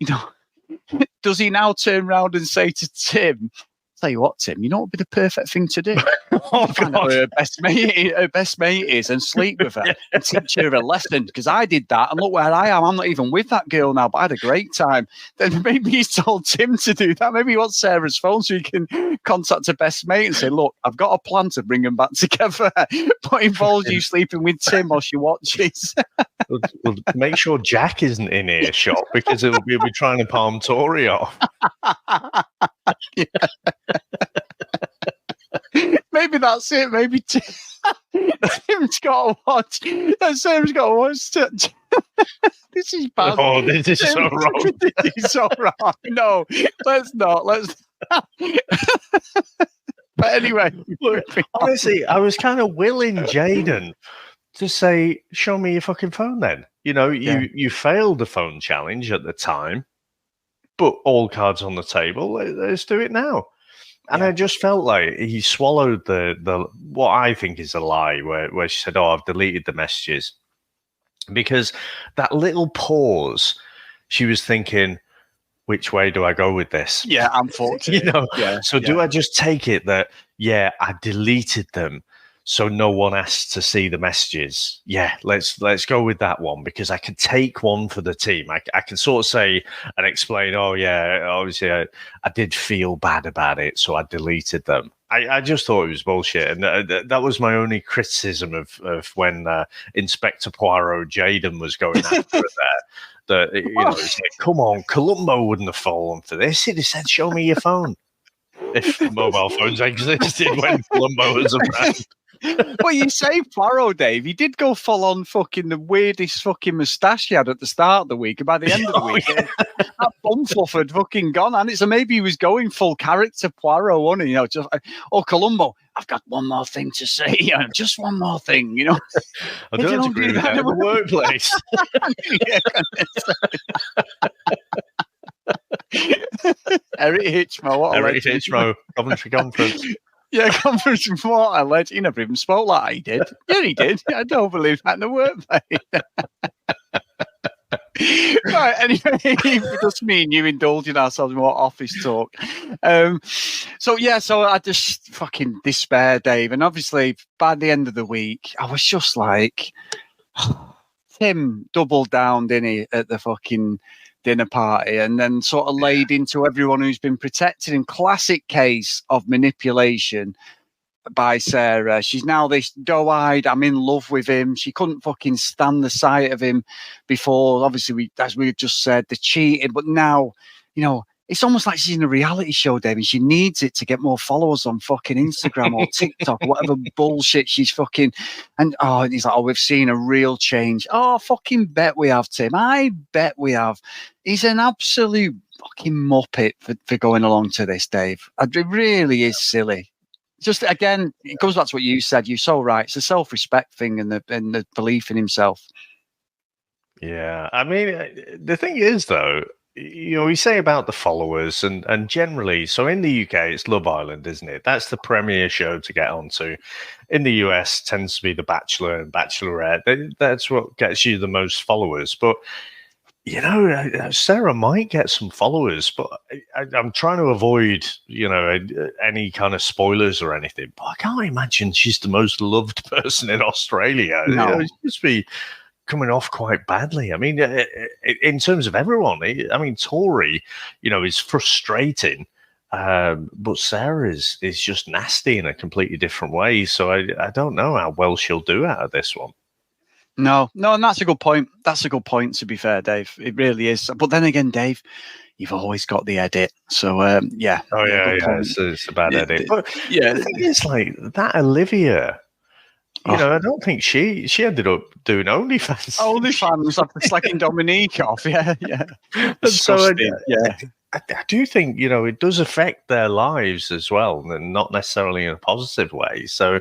does he now turn around and say to Tim, tell you what, Tim, you know what would be the perfect thing to do? Find out who her best mate is and sleep with her and teach her a lesson, because I did that and look where I am. I'm not even with that girl now, but I had a great time. Then maybe he's told Tim to do that. Maybe he wants Sarah's phone so he can contact her best mate and say, look, I've got a plan to bring them back together, but involves you sleeping with Tim while she watches. We'll make sure Jack isn't in earshot, because we'll be trying to palm Tori off. Maybe that's it. Maybe Tim's got to watch. Sam's got to watch. This is bad. Oh, this is so wrong. This is so wrong. No, let's not. But anyway, look, honestly, I was kind of willing Jaden to say, "Show me your fucking phone." Then you failed the phone challenge at the time, but all cards on the table. Let's do it now. And I just felt like he swallowed the what I think is a lie, where she said, "Oh, I've deleted the messages," because that little pause, she was thinking, "Which way do I go with this?" Yeah, I'm fucked. Do I just take it that I deleted them, so no one has to see the messages? Yeah, let's go with that one, because I can take one for the team. I can sort of say and explain, oh yeah, obviously I did feel bad about it, so I deleted them. I just thought it was bullshit, and that was my only criticism of when Inspector Poirot Jaden was going after it there. It's like, come on, Columbo wouldn't have fallen for this. He'd have said, "Show me your phone." If mobile phones existed when Columbo was around. Well, you say Poirot, Dave. He did go full on fucking the weirdest fucking moustache he had at the start of the week, and by the end of the week, that bum fluff had fucking gone. And so maybe he was going full character Poirot, wasn't he? Just Columbo, I've got one more thing to say. Just one more thing, I don't agree with that in the workplace. Eric Hitchmo, Coventry Conference. Yeah, conference report alleged he never even spoke like he did. Yeah, he did. I don't believe that in the workplace. Right, anyway, it does mean you indulging ourselves in more office talk. So I just fucking despair, Dave. And obviously, by the end of the week, I was just like, Tim doubled down, didn't he, at the fucking dinner party, and then sort of laid into everyone who's been protected in classic case of manipulation by Sarah. She's now this doe-eyed, I'm in love with him. She couldn't fucking stand the sight of him before. Obviously, as we've just said, the cheating, but now, it's almost like she's in a reality show, David. She needs it to get more followers on fucking Instagram or TikTok or whatever bullshit she's fucking. And he's like, we've seen a real change. Oh, fucking bet we have, Tim. I bet we have. He's an absolute fucking muppet for going along to this, Dave. It really is silly. Just again, it goes back to what you said. You're so right. It's a self-respect thing and the belief in himself. Yeah, I mean, the thing is, though. We say about the followers and generally, so in the UK, it's Love Island, isn't it? That's the premier show to get onto. In the US, tends to be The Bachelor and Bachelorette. That's what gets you the most followers. But, Sarah might get some followers, but I'm trying to avoid, any kind of spoilers or anything. But I can't imagine she's the most loved person in Australia. No. It'd just be coming off quite badly. I mean, in terms of everyone, I mean, Tori, is frustrating. But Sarah is just nasty in a completely different way. So I don't know how well she'll do out of this one. No, and that's a good point. That's a good point, to be fair, Dave. It really is. But then again, Dave, you've always got the edit. So, yeah. Oh, yeah. It's a bad edit. But the thing is, like, that Olivia, I don't think she ended up doing OnlyFans. OnlyFans after slacking Dominique off. Yeah. So, I do think, it does affect their lives as well, and not necessarily in a positive way. So,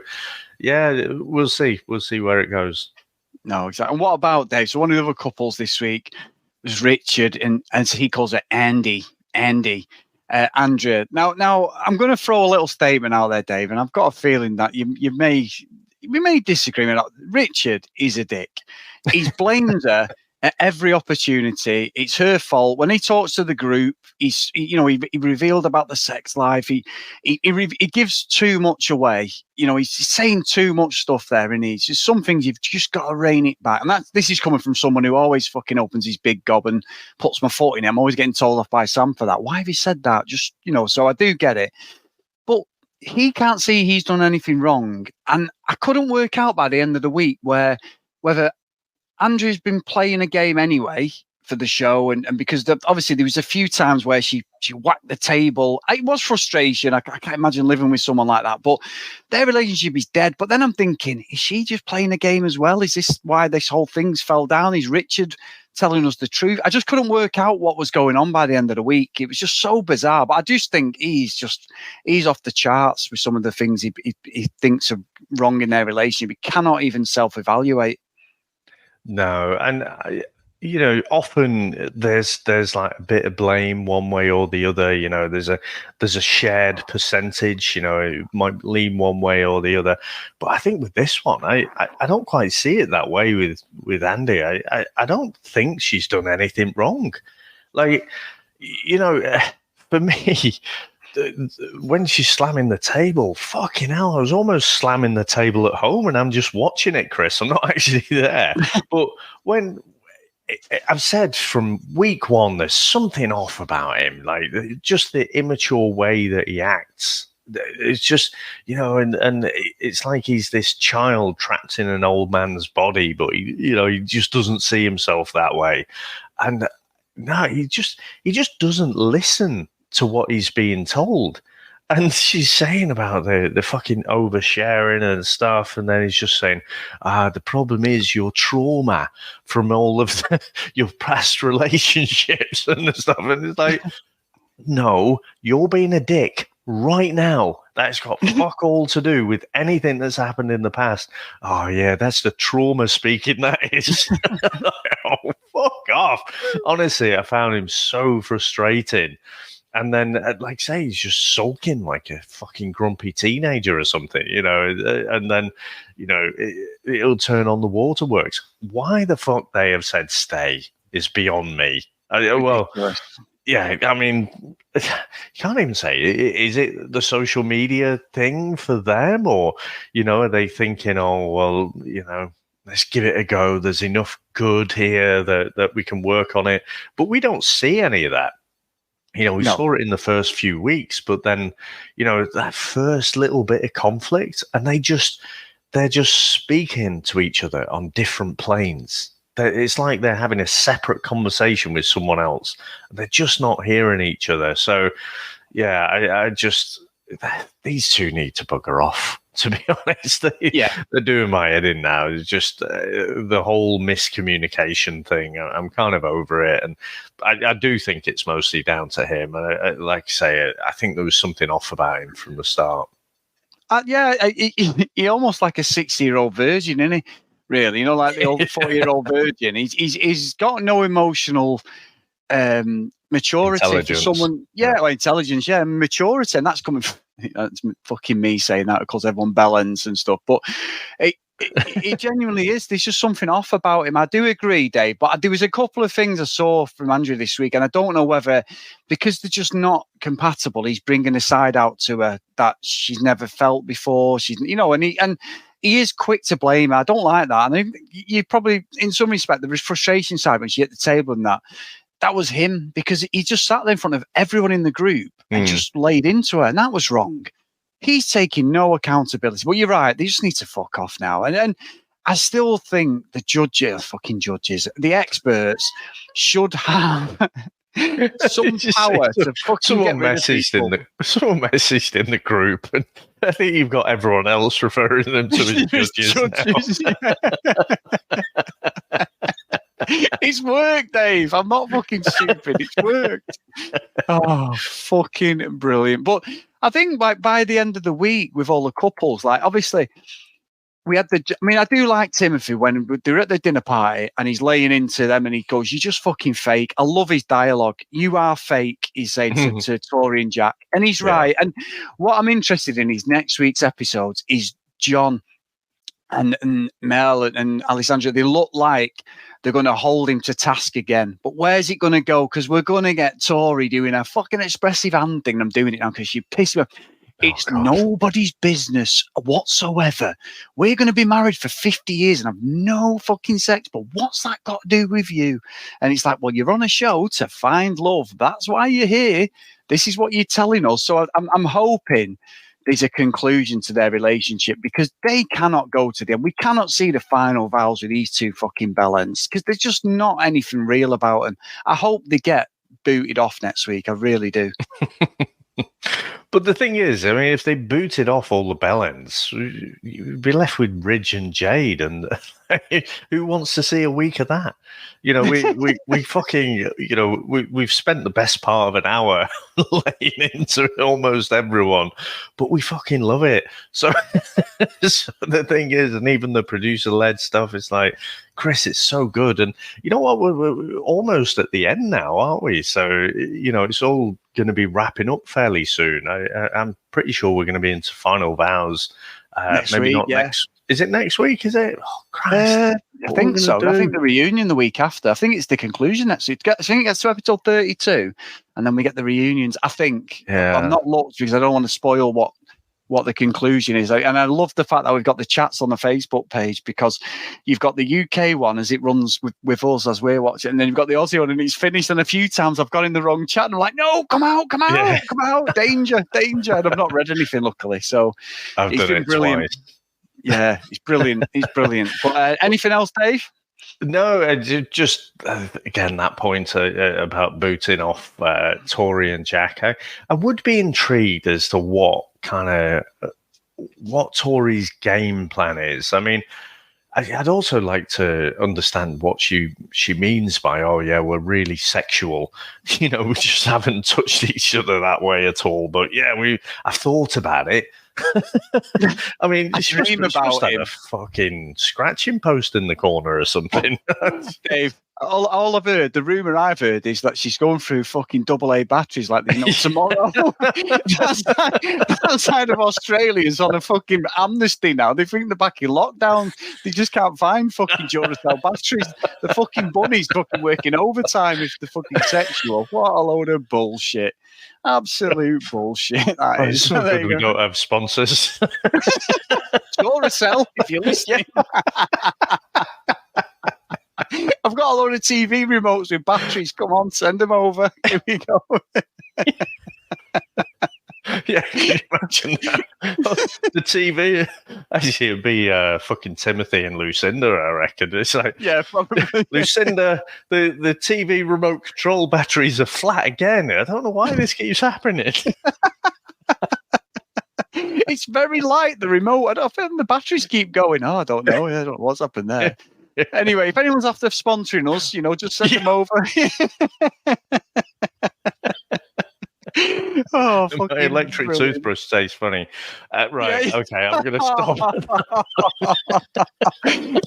yeah, we'll see. We'll see where it goes. No, exactly. And what about Dave? So one of the other couples this week was Richard, and he calls it Andy, Andrea. Now I'm going to throw a little statement out there, Dave, and I've got a feeling that we may disagree with that. Richard is a dick. He's blamed her at every opportunity. It's her fault. When he talks to the group, he revealed about the sex life. He gives too much away. He's saying too much stuff there, and it's just some things you've just got to rein it back. And this is coming from someone who always fucking opens his big gob and puts my foot in it. I'm always getting told off by Sam for that. Why have you said that? Just, so I do get it. But he can't see he's done anything wrong. And I couldn't work out by the end of the week whether Andrew's been playing a game anyway for the show, and because obviously there was a few times where she whacked the table. It was frustration. I can't imagine living with someone like that, but their relationship is dead. But then I'm thinking, is she just playing a game as well? Is this why this whole thing's fell down? Is Richard telling us the truth? I just couldn't work out what was going on by the end of the week. It was just so bizarre. But I just think he's off the charts with some of the things he thinks are wrong in their relationship. He cannot even self-evaluate. No, and often there's like a bit of blame one way or the other. There's a shared percentage. It might lean one way or the other. But I think with this one, I don't quite see it that way with Andy. I don't think she's done anything wrong. Like, for me, when she's slamming the table, fucking hell, I was almost slamming the table at home, and I'm just watching it, Chris. I'm not actually there. But when I've said from week one, there's something off about him, like just the immature way that he acts. It's just, and it's like he's this child trapped in an old man's body, but he just doesn't see himself that way. And no, he just doesn't listen to what he's being told. And she's saying about the fucking oversharing and stuff, and then he's just saying, the problem is your trauma from all of your past relationships and stuff. And it's like, no, you're being a dick right now. That's got fuck all to do with anything that's happened in the past. Oh yeah, that's the trauma speaking, that is. Oh, fuck off. Honestly, I found him so frustrating. And then, like I say, he's just sulking like a fucking grumpy teenager or something, and then, it'll turn on the waterworks. Why the fuck they have said stay is beyond me. Yeah, I mean, you can't even say, is it the social media thing for them? Or, are they thinking, oh, well, let's give it a go. There's enough good here that we can work on it. But we don't see any of that. We saw it in the first few weeks, but then, that first little bit of conflict, and they're just speaking to each other on different planes. It's like they're having a separate conversation with someone else. They're just not hearing each other. So, yeah, I just, these two need to bugger off, to be honest. They're doing my head in now. It's just the whole miscommunication thing. I'm kind of over it. And I do think it's mostly down to him. And like I say, I think there was something off about him from the start. He almost like a 60-year-old virgin, isn't he? Really, like the old 40-year-old virgin. He's got no emotional maturity for someone. Intelligence, maturity, and that's coming from, that's fucking me saying that because everyone bellends and stuff. But it genuinely is. There's just something off about him. I do agree, Dave. But there was a couple of things I saw from Andrea this week, and I don't know whether because they're just not compatible, he's bringing a side out to her that she's never felt before. She's, and he is quick to blame. I don't like that. And you probably, in some respect, there is frustration side when you at the table and that was him, because he just sat there in front of everyone in the group and just laid into her, and that was wrong. He's taking no accountability. But you're right, they just need to fuck off now. And I still think the judges, the experts should have some power to fucking get rid of people. Someone messaged in the group, and I think you've got everyone else referring them to as judges now. It's worked, Dave. I'm not fucking stupid. It's worked. Oh, fucking brilliant. But I think by the end of the week, with all the couples, like, obviously, we had I do like Timothy when they're at the dinner party and he's laying into them and he goes, "You're just fucking fake." I love his dialogue. "You are fake," he's saying to Tori and Jack. And he's right. And what I'm interested in is next week's episodes is John and Mel and Alessandra. They look like they're going to hold him to task again. But where's it going to go? Because we're going to get Tori doing a fucking expressive hand thing. I'm doing it now because she pissed me off. It's nobody's business whatsoever. We're going to be married for 50 years and have no fucking sex, but what's that got to do with you? And it's like, well, you're on a show to find love. That's why you're here. This is what you're telling us. So I'm hoping there's a conclusion to their relationship, because they cannot go to the end. We cannot see the final vows with these two fucking bellends, because there's just not anything real about them. I hope they get booted off next week. I really do. But the thing is, I mean, if they booted off all the bellends, you'd be left with Ridge and Jade, and who wants to see a week of that? You know, we fucking, you know, we've spent the best part of an hour laying into almost everyone, but we fucking love it. So, so the thing is, and even the producer-led stuff, it's like, Chris, it's so good. And you know what? We're almost at the end now, aren't we? So, you know, it's all going to be wrapping up fairly soon. I'm pretty sure we're going to be into final vows. Maybe week, not next. Is it next week? Is it? Oh, Christ. I think so. I think the reunion the week after. I think it's the conclusion next week. I think it gets to episode 32, and then we get the reunions. I think. Yeah. I'm not looked because I don't want to spoil what the conclusion is. And I love the fact that we've got the chats on the Facebook page, because you've got the UK one as it runs with us as we're watching, and then you've got the Aussie one and it's finished. And a few times I've got in the wrong chat and I'm like, no, come out, come out, danger. And I've not read anything, luckily. So I've done it brilliant. Twice. Yeah, he's brilliant. He's brilliant. But anything else, Dave? No, just again that point about booting off Tori and Jack. I would be intrigued as to what Tori's game plan is. I mean, I'd also like to understand what she means by, oh yeah, we're really sexual. You know, we just haven't touched each other that way at all. But yeah, I've thought about it. I mean, she must have a fucking scratching post in the corner or something. Dave, all I've heard, the rumour I've heard is that she's going through fucking AA batteries like there's no tomorrow. that side of Australia is on a fucking amnesty now. They think they're back in lockdown. They just can't find fucking Duracell batteries. The fucking bunny's fucking working overtime if they're fucking sexual. What a load of bullshit. Absolute bullshit. That is. So we don't have sponsors. Duracell, if you're listening. I've got a load of TV remotes with batteries. Come on, send them over. Here we go. Yeah, can you imagine that? The TV, actually, it'd be fucking Timothy and Lucinda, I reckon. It's like, yeah, probably. Lucinda, the TV remote control batteries are flat again. I don't know why this keeps happening. It's very light, the remote. I don't think the batteries keep going. Oh, I don't know. I don't know what's happened there. Anyway, if anyone's after sponsoring us, you know, just send them over. Oh, my electric toothbrush tastes funny. Right, yeah. Okay, I'm going to stop.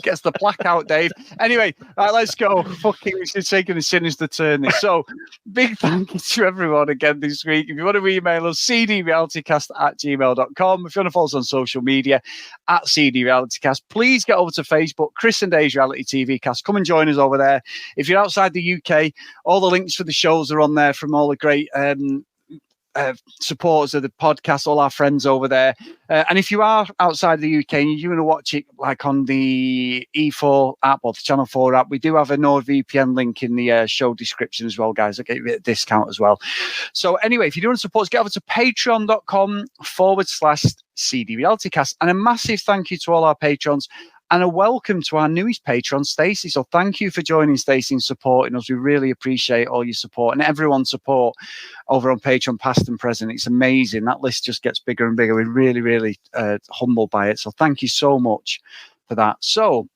Gets the plaque out, Dave. Anyway, right, let's go. Fucking, it's taking a sinister turn this. So, big thank you to everyone again this week. If you want to email us, cdrealitycast@gmail.com. If you want to follow us on social media, @cdrealitycast. Please get over to Facebook, Chris and Dave's Reality TV Cast. Come and join us over there. If you're outside the UK, all the links for the shows are on there from all the great supporters of the podcast, all our friends over there. And if you are outside the UK and you want to watch it like on the E4 app or the Channel 4 app, we do have a NordVPN link in the show description as well, guys. I'll get you a discount as well. So anyway, if you do want to support us, get over to patreon.com/CD RealityCast. And a massive thank you to all our patrons. And a welcome to our newest patron, Stacey. So thank you for joining, Stacey, and supporting us. We really appreciate all your support and everyone's support over on Patreon, past and present. It's amazing. That list just gets bigger and bigger. We're really, really humbled by it. So thank you so much for that. So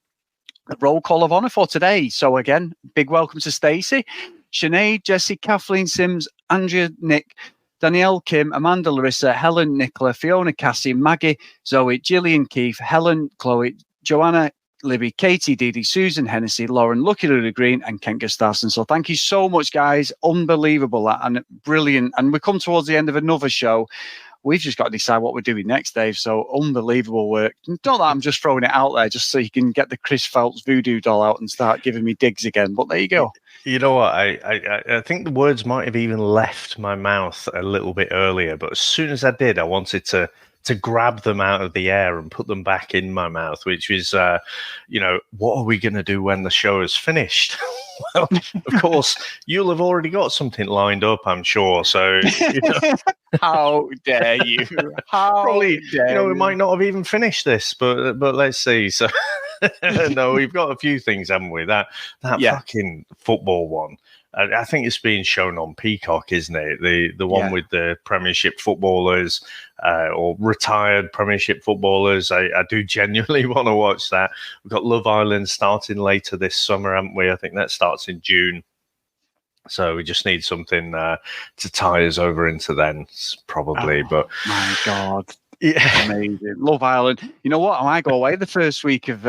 roll call of honour for today. So again, big welcome to Stacey, Sinead, Jessie, Kathleen Sims, Andrea, Nick, Danielle, Kim, Amanda, Larissa, Helen, Nicola, Fiona, Cassie, Maggie, Zoe, Gillian, Keith, Helen, Chloe, Joanna, Libby, Katie, Didi, Susan, Hennessy, Lauren, Lucky Luna Green, and Ken Gustafson. So thank you so much, guys. Unbelievable that and brilliant. And we come towards the end of another show. We've just got to decide what we're doing next, Dave. So unbelievable work. Not that I'm just throwing it out there just so you can get the Chris Phelps voodoo doll out and start giving me digs again. But there you go. You know what? I think the words might have even left my mouth a little bit earlier, but as soon as I did, I wanted to grab them out of the air and put them back in my mouth, which is, what are we going to do when the show is finished? Well, of course, you'll have already got something lined up, I'm sure. So, how dare you? How probably, dare we might not have even finished this, but let's see. So, no, we've got a few things, haven't we? That fucking football one. I think it's being shown on Peacock, isn't it? The one with the Premiership footballers or retired Premiership footballers. I do genuinely want to watch that. We've got Love Island starting later this summer, haven't we? I think that starts in June. So we just need something to tie us over into then, probably. But my God. Yeah, amazing. Love Island. You know what? I might go away the first week of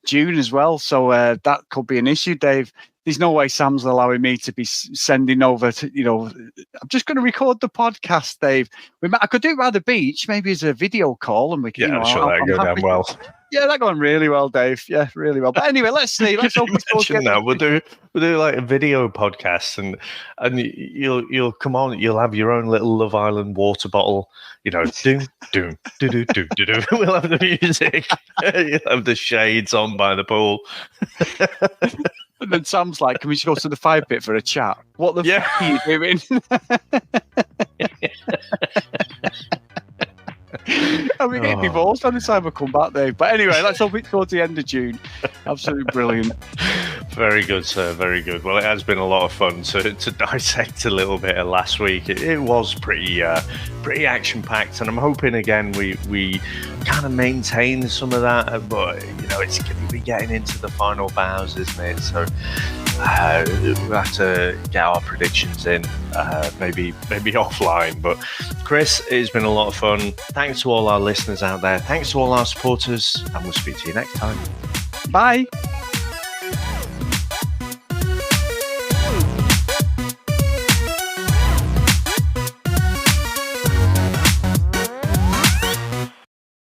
June as well. So that could be an issue, Dave. There's no way Sam's allowing me to be sending over to, I'm just going to record the podcast, Dave. I could do it by the beach, maybe as a video call, and we can. Yeah, I'm sure that'll go down well. Yeah, that going really well, Dave. Yeah, really well. But anyway, let's see. Let's hope we'll do like a video podcast, and you'll come on. You'll have your own little Love Island water bottle. Doom, doom, do do do do do. We'll have the music. You'll have the shades on by the pool. And then Sam's like, can we just go to the fire pit for a chat? What the fuck are you doing? And we're getting divorced by the time we come back, Dave. But anyway, let's hope it's towards the end of June. Absolutely brilliant. Very good, sir. Very good. Well, it has been a lot of fun to dissect a little bit of last week. It was pretty action-packed, and I'm hoping, again, we kind of maintain some of that, but, it's going to be getting into the final bows, isn't it? So we'll have to get our predictions in, maybe offline. But Chris, it's been a lot of fun. Thanks to all our listeners out there. Thanks to all our supporters, and we'll speak to you next time. Bye.